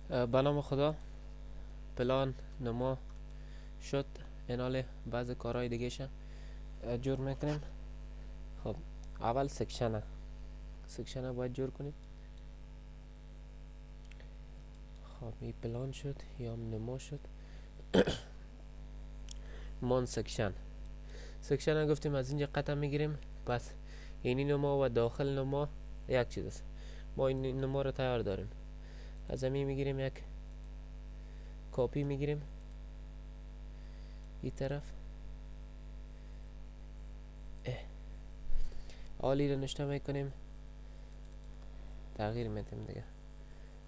به نام خدا. پلان نما شد. اینال بعض کارهای دیگه شه جور میکنیم. خب اول سکشن باید جور کنیم. خب این پلان شد یا هم نما شد. مان سکشن گفتیم از اینجا قطع میگیریم. پس اینی نما و داخل نما یک چیز است. ما این نما رو تیار داریم. از همین میگیریم، یک کپی میگیریم این طرف. عالی رو نشته میکنیم، تغییر میتیم دیگه.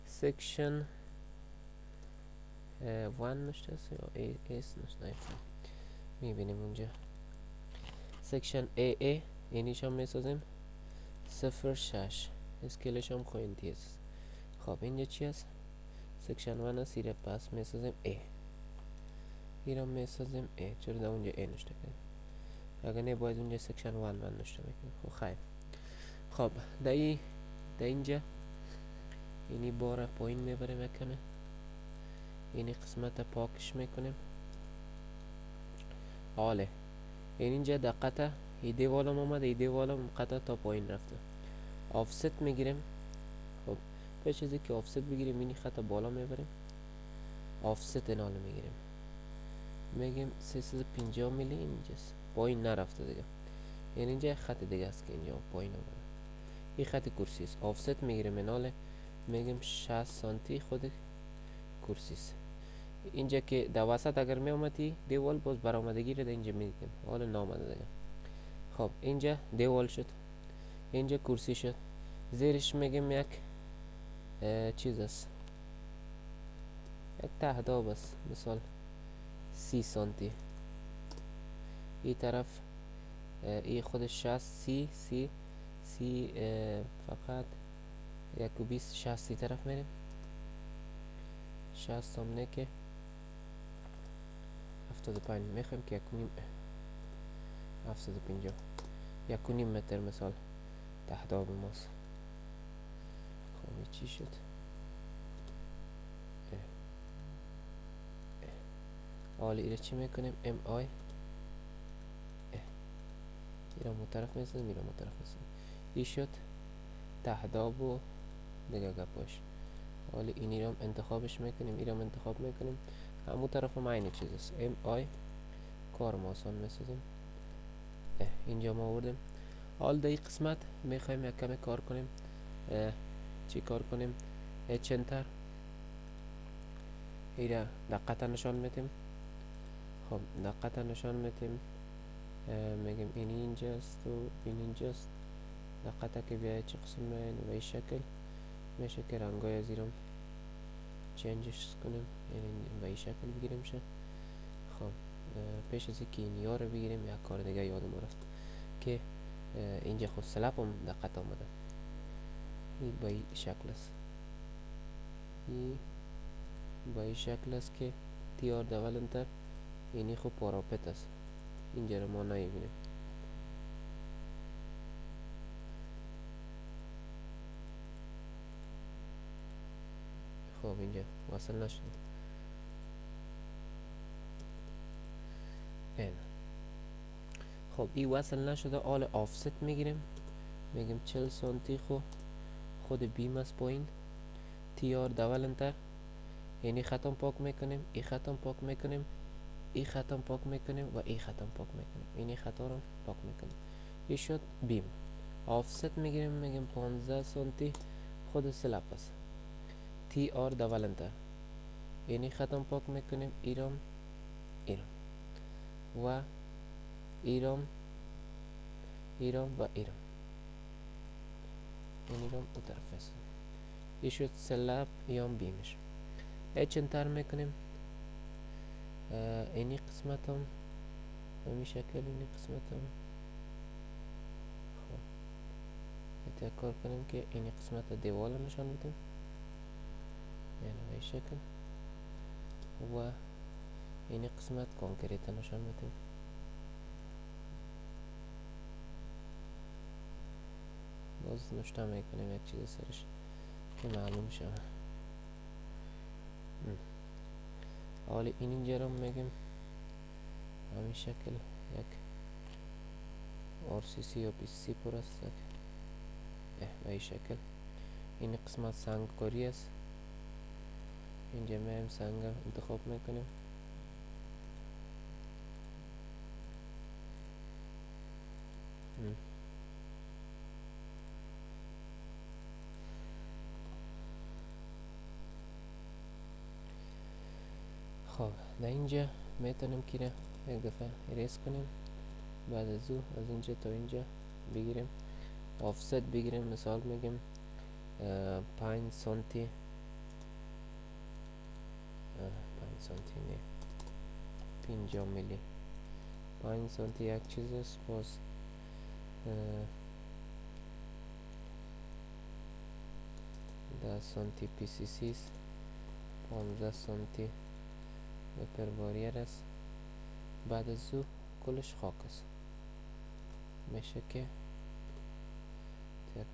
سکشن 1 نشته است یا ایس نشته میبینیم اونجا. سکشن ای اینیش هم میسازیم 06 اسکیلش هم خوینتی است. خب اینجا چی است؟ سکشن 1 است. ایره پس میسازیم ای، ایره میسازیم ای. چرا در اونجا ای نشته کنیم؟ اگر نه باید اونجا سکشن 1 نشته بکنیم. خب خیر. خب در اینجا اینی بار پایین میبریم یک کمه. اینی قسمت پاکش میکنیم. حاله این اینجا دقیقه ای دیوالم آمده، ای دیوالم قطعه تا پایین رفته. آفست میگیریم. خب پیش از که آفست بگیریم اینی خط بالا میبریم. آفست اینال میگیریم، میگیم 350 میلی اینجاست، پایین نرفته دیگه. یعنی اینجا خط دیگه است که اینجا پایین آمده. این خط کرسی است. آفست میگیریم اینال میگیم 60 سانتی خود کرسی است. اینجا که در وسط اگر می آمدی دیوال باز برآمدگی رو اینجا میدیدیم، حالا نامده دیگه. خب اینجا دیوال شد، اینجا کرسی شد. زیرش میگیم یک چیز است، یک تهداب است، مثال 30 سانتی. این طرف این خودش 60 سی فقط 120 60 طرف میریم. 60 هم نه که 75 میخوایم که 750 1.5 متر مثال تهداب ماست. خب چی شد؟ حالا ایره چی میکنیم؟ ام آی ایره مطرف میسازیم، ایره مطرف میسازیم. ای شد تهداب و دیگه گپاش. حالا اینی رو انتخابش میکنیم، ایره انتخاب میکنیم. همون طرف هم اینی چیز است. ام آی کار ما آسان میسازیم. اینجا ما آوردیم. حال در این قسمت میخوایم یک کمی کار کنیم. چی کار کنیم؟ چنتر ایره دقیقا نشان میتیم. خب دقیقا نشان میتیم، میگیم این اینجاست و این اینجاست. دقیقا که بیاید چه قسم به این شکل میشه که رنگای از ایرم چنجش کنیم، یعنی به این شکل بگیریم شه. خب پیش از که این یار بگیریم یک کار دیگه یادم رفت که اینجا خود سلپ هم دقیقا آمده. این به این شکل است، این به این شکل است که تیار دولنتر اینی خب پاراپت است. اینجا رو ما نمیبینیم. خب اینجا وصل نشد. این خب این وصل نشده. حال آفست میگیریم، میگیم 40 سانتی خود بیم است پایین. تیار دولنتر یعنی ختم پاک میکنیم، این ختم پاک میکنیم، این ختم پاک میکنیم و این ختم پاک میکنیم. اینی خطا رو پاک میکنیم. این شد بیم. آفست میگیریم، میگیم 15 سانتی خود سلپ است. تی آر دولنتر یعنی ختم پاک میکنیم، ایرام و ایرام و ایرام، این ایرام او طرف است. این شد سلپ یا بیمش. اچ انتر میکنیم. اینی قسمت هم همین شکل، اینی قسمت هم خب کار کنیم که اینی قسمت دیوال نشان بدیم، یعنی به شکل، و اینی قسمت کانکریت نشان بدیم. باز نشته میکنیم یک چیز سرش که معلوم شود. حالا این اینجا رو میگیم همین شکل یک RCC یا PCC پر است به این شکل. این قسمت سنگ کاری است. اینجا میایم سنگ انتخاب میکنیم. خب در اینجا میتونیم که یک دفعه اریز کنیم. بعد از او از اینجا تا اینجا بگیریم، آفست بگیریم. مثال میگیم 5 سانتی 5 سانتی نه 50 میلی 5 سانتی یک چیز است. باز 10 سانتی PCC است. 15 سانتی وپر باریر است. بعد از او کلش خاک است. میشه که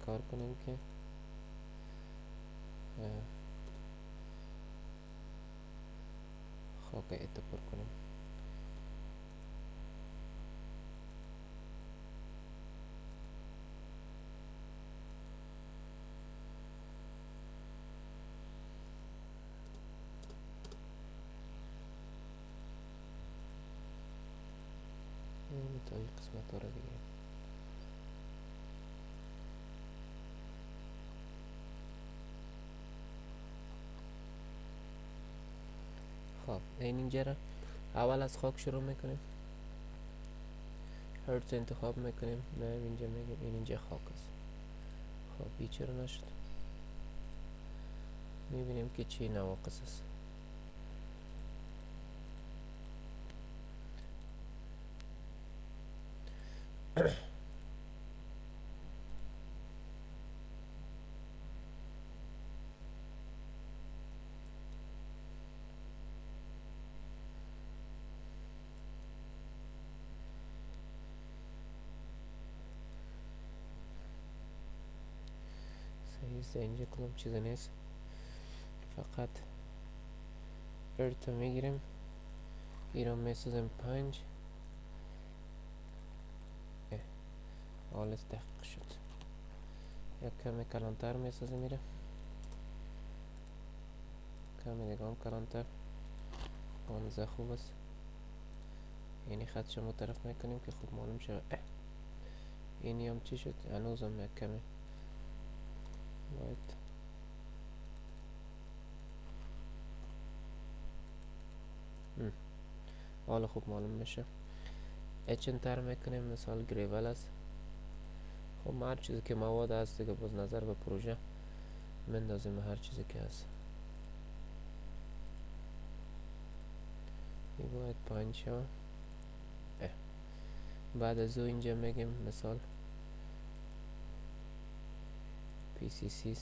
کار کنیم که خاک ایتو پر کنیم. تا این قسمت ها رو بگیریم. خب اینجا را اول از خاک شروع میکنیم. هرت انتخاب میکنیم. نه اینجا میگیم اینجا خاک است. خب این چرا نشد؟ میبینیم که چی نواقص است. اینجا کدام چیز نیست، فقط ارتو میگیریم. ایران میسازیم 5. حالش دقیق شد. یک کمی کلانتر میسازیم. میره کمی دیگه هم کلانتر. 15 خوب است. یعنی خط شما طرف میکنیم که خوب معلوم شد. اینی هم چی شد؟ هنوز هم یک کمی باید حالا خوب معلوم میشه. اچ انتر میکنیم. مثال گریول است. خب هر چیزی که مواد هست دیگه باز نظر به پروژه مندازیم. هر چیزی که هست این باید 5 شد. بعد از او اینجا میگیم مثال PCC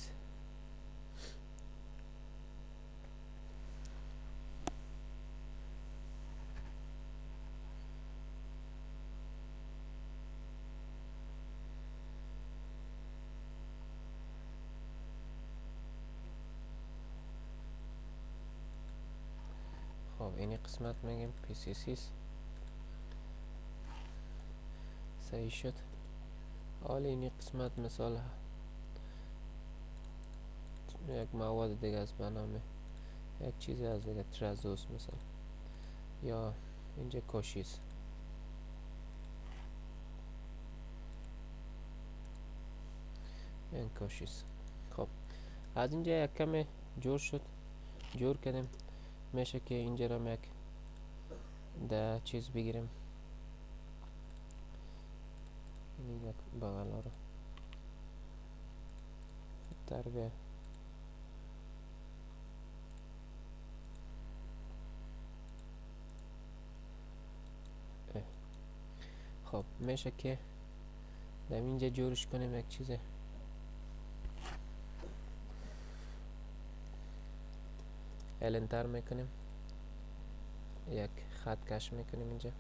خب این قسمت میگیم PCC صحیح شد. حالا این قسمت مثال یک مواد دیگه است به نام یک چیزی از دیگه ترازوس مثلا، یا اینجا کاشیست. این کاشیست. خب از اینجا یک کمی جور شد. جور کردیم. میشه که اینجا را یک ده چیز بگیریم. این یک بغلا رو تربیه خب میشه که در اینجا جورش کنیم. یک چیز الانتر میکنیم. یک خط کش میکنیم اینجا.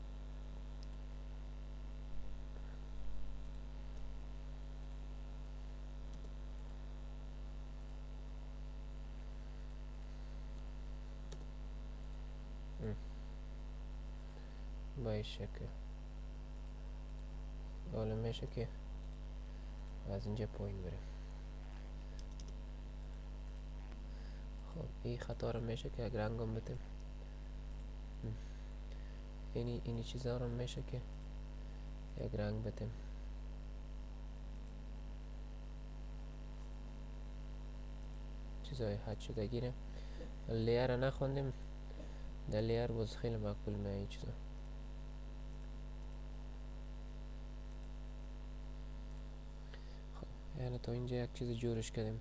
با این شکل. حالا میشه که از اینجا پایین بریم. خب این خطا رو میشه که یک رنگم بتیم، اینی چیزا رو میشه که یک رنگ بتیم. چیزای حد شده گیره. لیر رو نخوندیم، در لیر باز خیلی مقبول میه این چیزا. خب یعنی تا اینجا یک چیز جورش کردیم.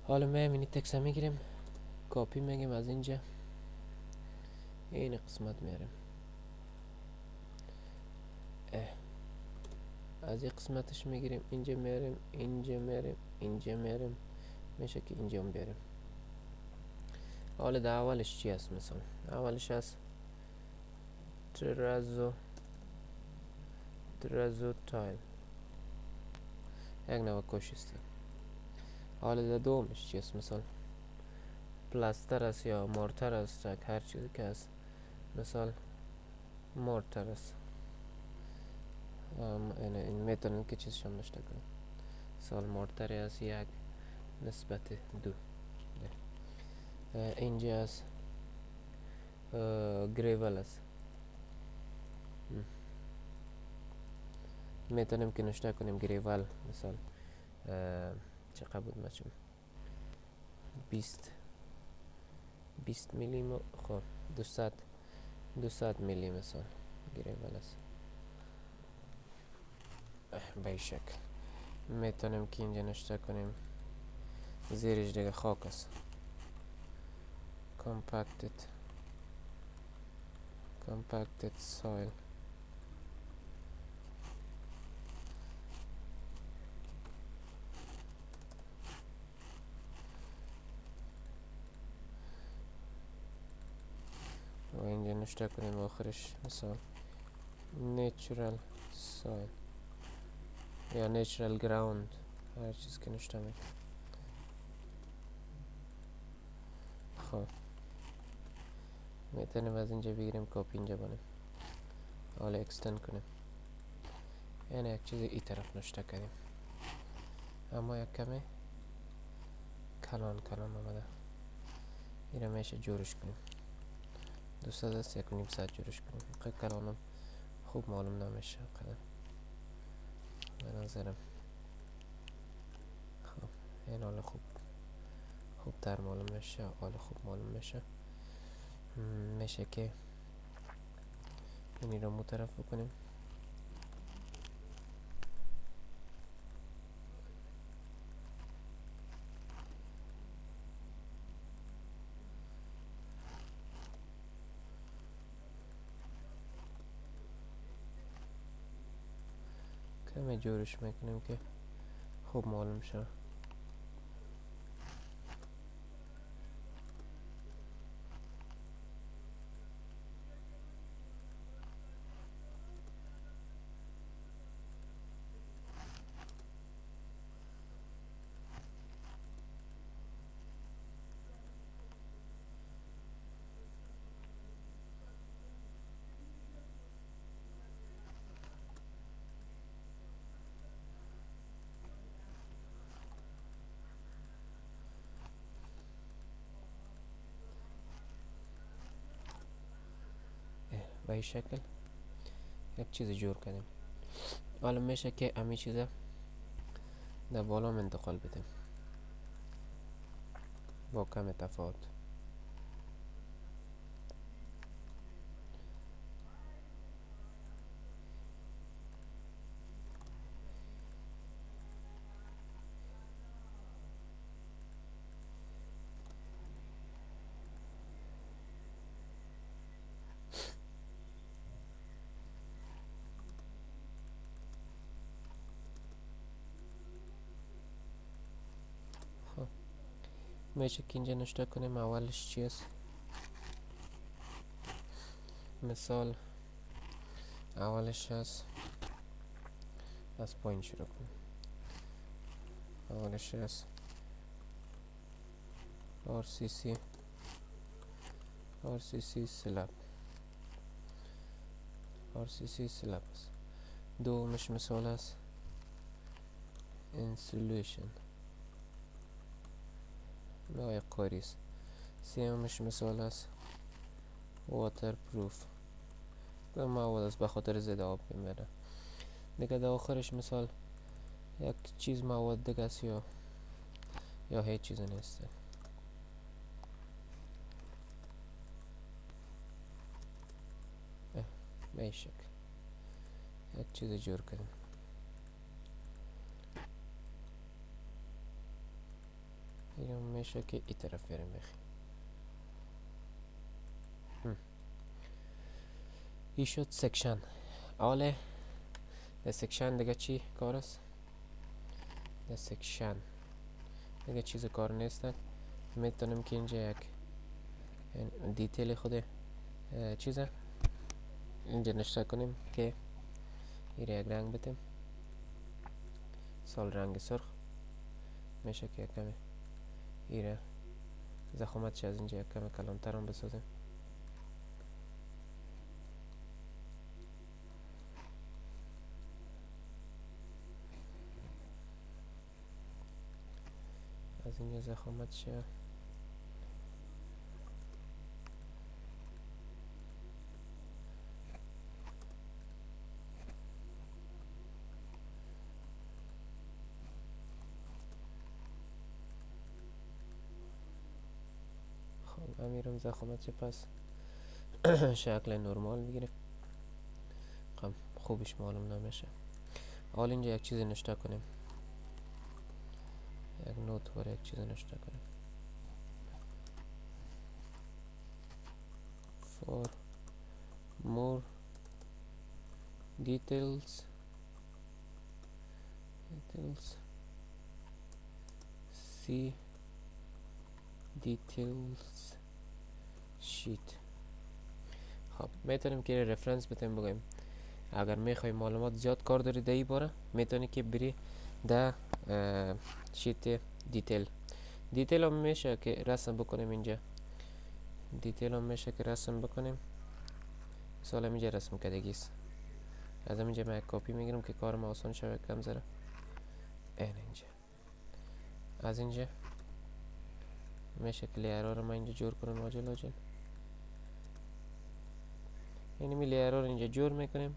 حالا میایم این تکس میگیریم، کاپی میگیم از اینجا این قسمت میاریم، از این قسمتش میگیریم اینجا میاریم، اینجا میاریم، اینجا میاریم، میشه که اینجا هم بیاریم. حالا در اولش چی هست؟ مثلا اولش هست ترازو تایل، یک نوکاش است. حالا در دومش چی هست؟ مثلا پلاستر است یا مورتر است، هر چیزی که هست. مثال مورتر است، این میتونن که چیزش هم نشته کنن. مثال مورتر است یک نسبت دو. اینجا است گریول است، میتونیم که نشته کنیم گریول. مثال چقدر بود مچم 20 میلی. خب 200 میلی مثال گریول است. به این شکل میتونیم که اینجا نشته کنیم زیرش دیگه خاک است. compacted soil. و اینجا نشته کنیم آخرش مثال natural soil یا natural ground، هر چیز که نشته میکنیم. خب میتونیم از اینجا بگیریم کپی اینجا بانیم، حالا اکستند کنیم، یعنی یک چیز ای طرف نشته کردیم اما یک کمی کلان آمده. این رو میشه جورش کنیم، 200 است 1.5 ساعت جورش کنیم. اینقدر کلانم خوب معلوم نمیشه قدر به نظرم. خب این حالا خوب تر معلوم میشه، حالا خوب معلوم میشه. میشه که اینی رو مطرف بکنیم. کمی جورش میکنیم که خوب معلوم شد. به این شکل یک چیز جور کردیم. حالا میشه که همین چیزا در بالا انتقال بدیم با کم تفاوت. میشه که اینجا نشته کنیم اولش چی است. مثال اولش هست از پایین شروع کنیم. اولش هست RCC سلاب. RCC slab است. دومش مثال است insulation لایق کاری است. سومش مثال است waterproof که مواد است به خاطر ضد آب میمونه. دیگه در آخرش مثال یک چیز مواد دیگه است یا هیچ چیز نیست. به این شکل یک چیز جور کنیم. یا میشه که این طرف بریم بخیم. این شد سکشن. حالا در سکشن دیگه چی کار است؟ در سکشن دیگه چیز کار نیست. میتونیم که اینجا یک دیتیل خود چیزه اینجا نشته کنیم که این یک رنگ بتیم، سال رنگ سرخ میشه که یک کمی این زخامتش از اینجا یک کمی کلانتر هم بسازیم. از اینجا زخامتش خب امیرم زخامتش پس شکل نرمال بگیره. خب خوبش معلوم نمیشه. حالا اینجا یک چیز نشته کنیم، یک نوت برای یک چیز نشته کنیم. for more details see details sheet. خب میتونیم که رفرنس بتیم بگیم اگر میخوای معلومات زیاد کار داری در این باره میتونی که بری در شیت دیتیل هم میشه که رسم بکنیم. اینجا دیتیل هم میشه که رسم بکنیم. مثلا اینجا رسم کردگی است. از اینجا من یک کپی میگیرم که کارم آسان شود کم ذره. اینجا از اینجا میشه که لیرها رو من اینجا جور کنم عاجل. یعنی می لیرها رو اینجا جور میکنیم،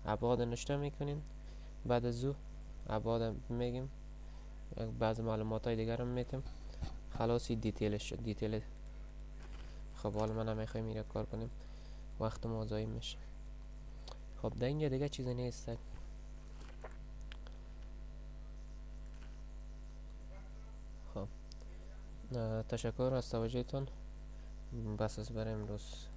ابعاد نشته میکنیم، بعد از او ابعاد میگیم، بعض معلومات های دیگر هم میتیم. خلاصی دیتیلش شد. دیتیل خب حالا من نمیخوایم میره کار کنیم، وقت ما ضایع میشه. خب در اینجا دیگه چیزی نیست. خب تشکر از توجهتون. بس از برای امروز.